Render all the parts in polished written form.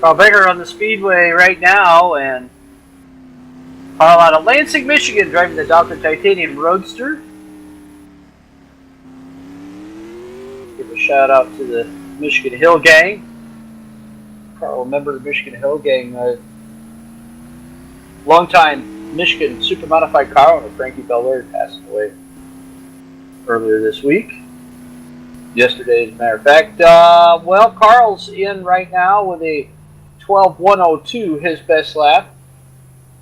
Carl Becker on the Speedway right now, and Carl out of Lansing, Michigan, driving the Dr. Titanium Roadster. Give a shout out to the Michigan Hill Gang. Carl, a member of the Michigan Hill Gang, longtime Michigan Supermodified car owner Frankie Belair passed away earlier this week. Yesterday, as a matter of fact. Well, Carl's in right now with a 12:102, his best lap.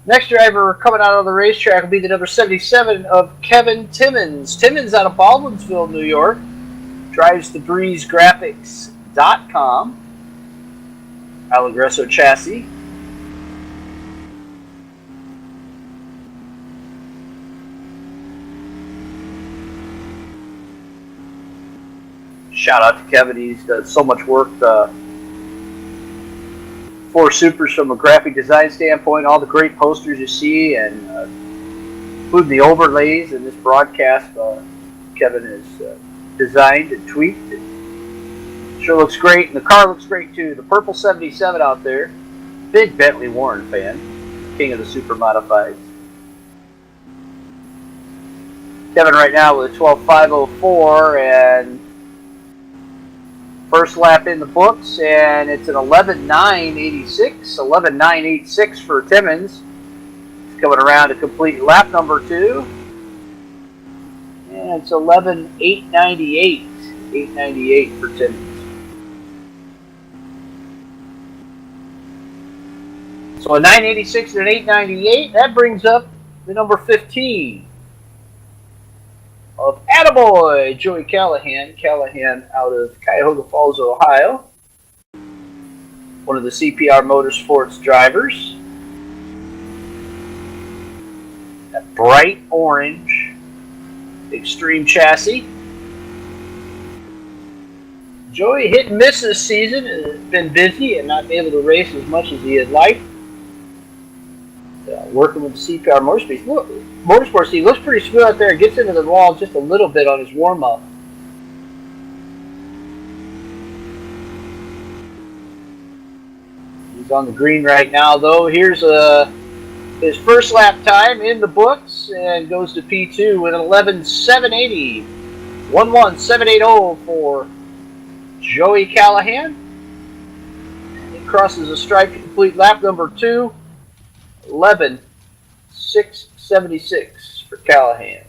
Next driver coming out of the racetrack will be the number 77 of Kevin Timmons. Timmons out of Baldwinsville, New York. Drives the BreezeGraphics.com. Allegresso chassis. Shout out to Kevin. He's done so much work for Supers from a graphic design standpoint. All the great posters you see, and including the overlays in this broadcast, Kevin has designed and tweaked. Sure looks great, and the car looks great too. The purple 77 out there. Big Bentley Warren fan. King of the Super Modifieds. Kevin right now with a 12:504, and first lap in the books, and it's an 11:986. 11:986 for Timmons. It's coming around to complete lap number 2. And it's 11:898. 898 for Timmons. So a 986 and an 898, that brings up the number 15 of Attaboy, Joey Callahan. Callahan out of Cuyahoga Falls, Ohio. One of the CPR Motorsports drivers. That bright orange Extreme chassis. Joey hit and miss this season. Has been busy and not been able to race as much as he had liked. Working with the CPR Motorsports, he looks pretty smooth out there. Gets into the wall just a little bit on his warm-up. He's on the green right now, though. Here's his first lap time in the books, and goes to P2 with an 11:780. 11:780 for Joey Callahan. He crosses the stripe to complete lap number 2. 11:676 for Callahan.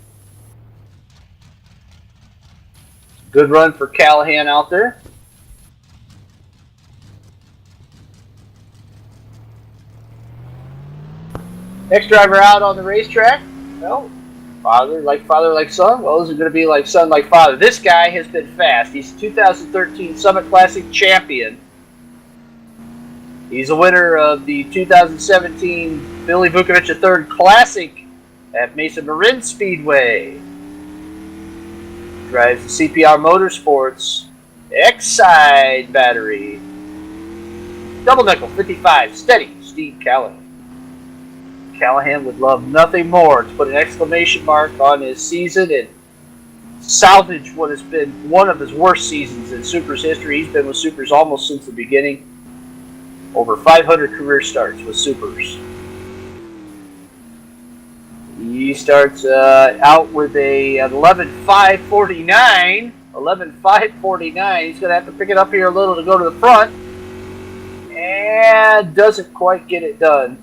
Good run for Callahan out there. Next driver out on the racetrack. Well, father like son. Well, is it going to be like son like father? This guy has been fast. He's 2013 Summit Classic champion. He's a winner of the 2017 Billy Vukovich III Classic at Mesa Marin Speedway. Drives the CPR Motorsports X-Side battery. Double nickel 55 steady Steve Callahan. Callahan would love nothing more to put an exclamation mark on his season and salvage what has been one of his worst seasons in Supers history. He's been with Supers almost since the beginning. Over 500 career starts with Supers. He starts out with a 11:549. 11:549. He's going to have to pick it up here a little to go to the front. And doesn't quite get it done.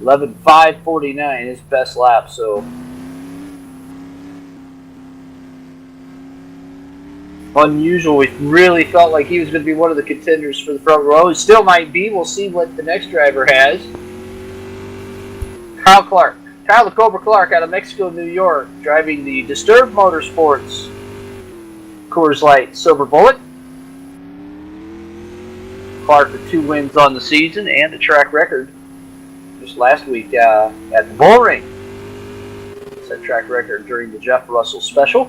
$11:549, his best lap, so unusual. We really felt like he was going to be one of the contenders for the front row. He still might be. We'll see what the next driver has. Kyle Clark. Kyle the Cobra Clark out of Mexico, New York, driving the Disturbed Motorsports Coors Light Silver Bullet. Clark with 2 wins on the season and a track record. Just last week at the Bull Ring. Set track record during the Jeff Russell Special.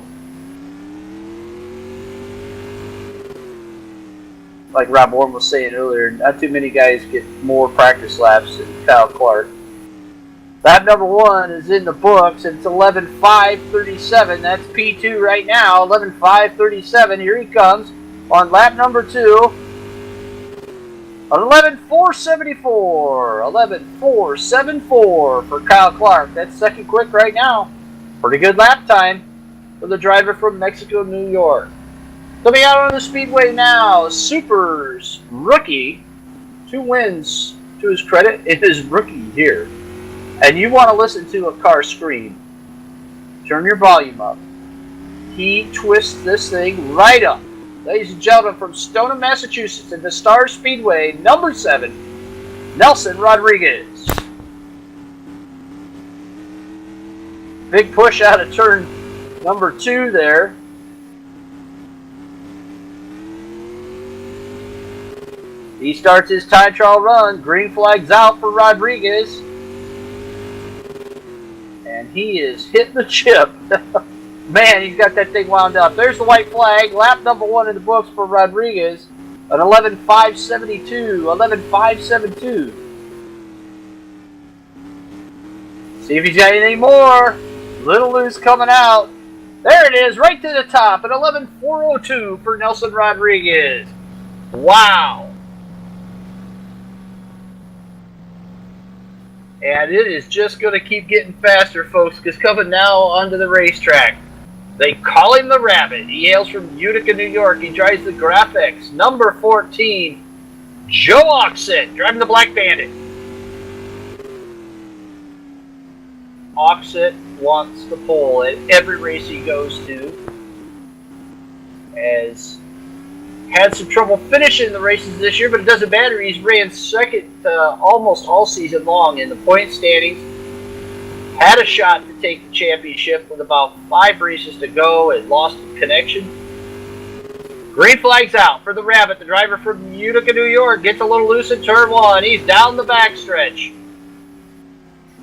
Like Rob Warren was saying earlier, not too many guys get more practice laps than Kyle Clark. Lap number 1 is in the books. It's 11:5:37. That's P2 right now. 11:5:37. Here he comes on lap number 2. 11:4:74. 11:4:74 for Kyle Clark. That's second quick right now. Pretty good lap time for the driver from Mexico, New York. Coming out on the speedway now, Super's rookie. 2 wins to his credit in his rookie year. And you want to listen to a car scream, turn your volume up. He twists this thing right up. Ladies and gentlemen, from Stoneham, Massachusetts, in the Star Speedway, number 7, Nelson Rodriguez. Big push out of turn number 2 there. He starts his time trial run. Green flag's out for Rodriguez. And he is hitting the chip. Man, he's got that thing wound up. There's the white flag. Lap number 1 in the books for Rodriguez. An 11:5:72. 11:5:72. See if he's got anything more. Little loose coming out. There it is, right to the top. An 11:4:02 for Nelson Rodriguez. Wow. And it is just going to keep getting faster, folks, because coming now onto the racetrack. They call him the Rabbit. He hails from Utica, New York. He drives the Graphics. Number 14, Joe Oxett, driving the Black Bandit. Oxett wants the pole at every race he goes to. Has had some trouble finishing the races this year, but it doesn't matter. He's ran second almost all season long in the point standings. Had a shot to take the championship with about 5 races to go and lost connection. Green flag's out for the Rabbit. The driver from Utica, New York gets a little loose in turn 1. He's down the backstretch.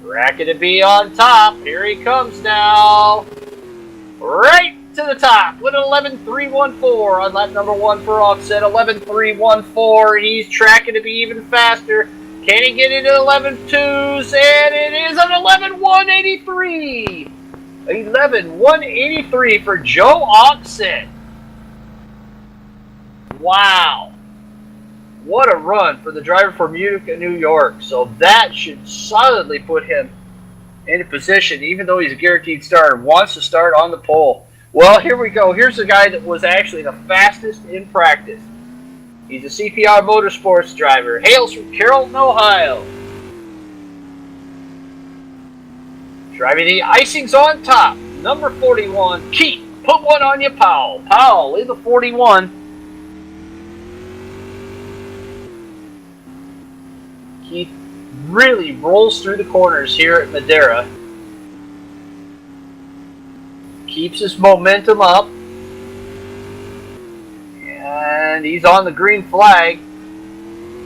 Tracking to be on top. Here he comes now. Right to the top with an 11:3:14 on lap number 1 for Oxett. 11:3:14. He's tracking to be even faster. Can he get into 11.2s? And it is an 11:1:83. 11:1:83 for Joe Oxett. Wow. What a run for the driver from Utica, New York. So that should solidly put him in a position, even though he's a guaranteed starter, wants to start on the pole. Well, here we go. Here's a guy that was actually the fastest in practice. He's a CPR Motorsports driver. Hails from Carrollton, Ohio. Driving the icings on top. Number 41, Keith. Put one on you, Powell. Powell in the 41. Keith really rolls through the corners here at Madera. Keeps his momentum up. And he's on the green flag.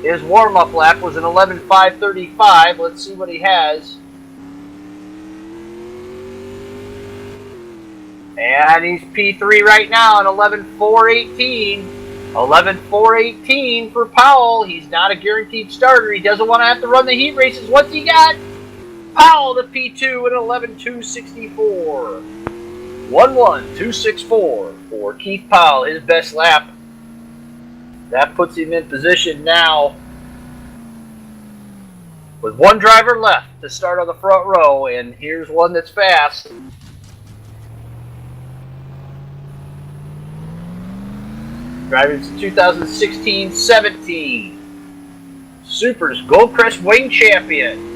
His warm-up lap was an 11:5:35. Let's see what he has. And he's P3 right now at 11:4:18. 11:4:18 for Powell. He's not a guaranteed starter. He doesn't want to have to run the heat races. What's he got? Powell to P2 at 11:2:64. 11:2:64 for Keith Powell, his best lap. That puts him in position now with one driver left to start on the front row, and here's one that's fast. Driving since 2016-17. Super's Goldcrest Wing champion.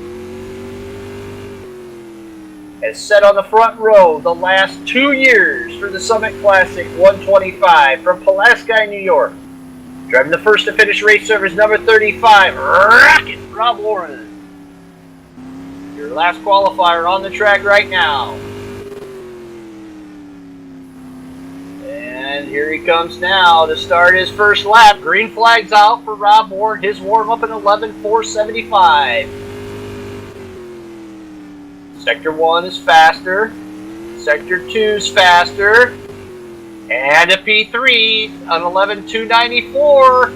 Has set on the front row the last 2 years for the Summit Classic 125 from Pulaski, New York. Driving the first to finish race service number 35, Rocket Rob Warren. Your last qualifier on the track right now. And here he comes now to start his first lap. Green flag's out for Rob Warren. His warm-up at 11:4:75. Sector 1 is faster. Sector 2 is faster. And a P3 on 11:2:94.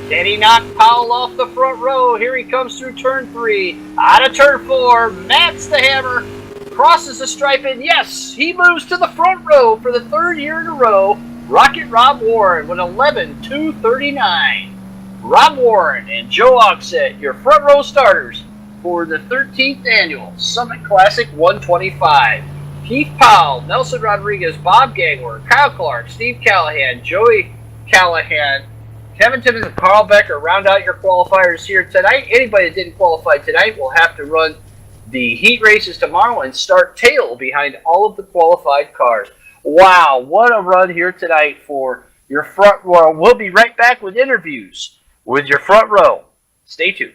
Can he knock Powell off the front row? Here he comes through turn 3. Out of turn 4. Mats the hammer. Crosses the stripe, and yes, he moves to the front row for the 3rd year in a row. Rocket Rob Warren with 11.239. Rob Warren and Joe Oxett, your front row starters for the 13th annual Summit Classic 125. Keith Powell, Nelson Rodriguez, Bob Gangler, Kyle Clark, Steve Callahan, Joey Callahan, Kevin Timmons, and Carl Becker round out your qualifiers here tonight. Anybody that didn't qualify tonight will have to run the heat races tomorrow and start tail behind all of the qualified cars. Wow, what a run here tonight for your front row. We'll be right back with interviews with your front row. Stay tuned.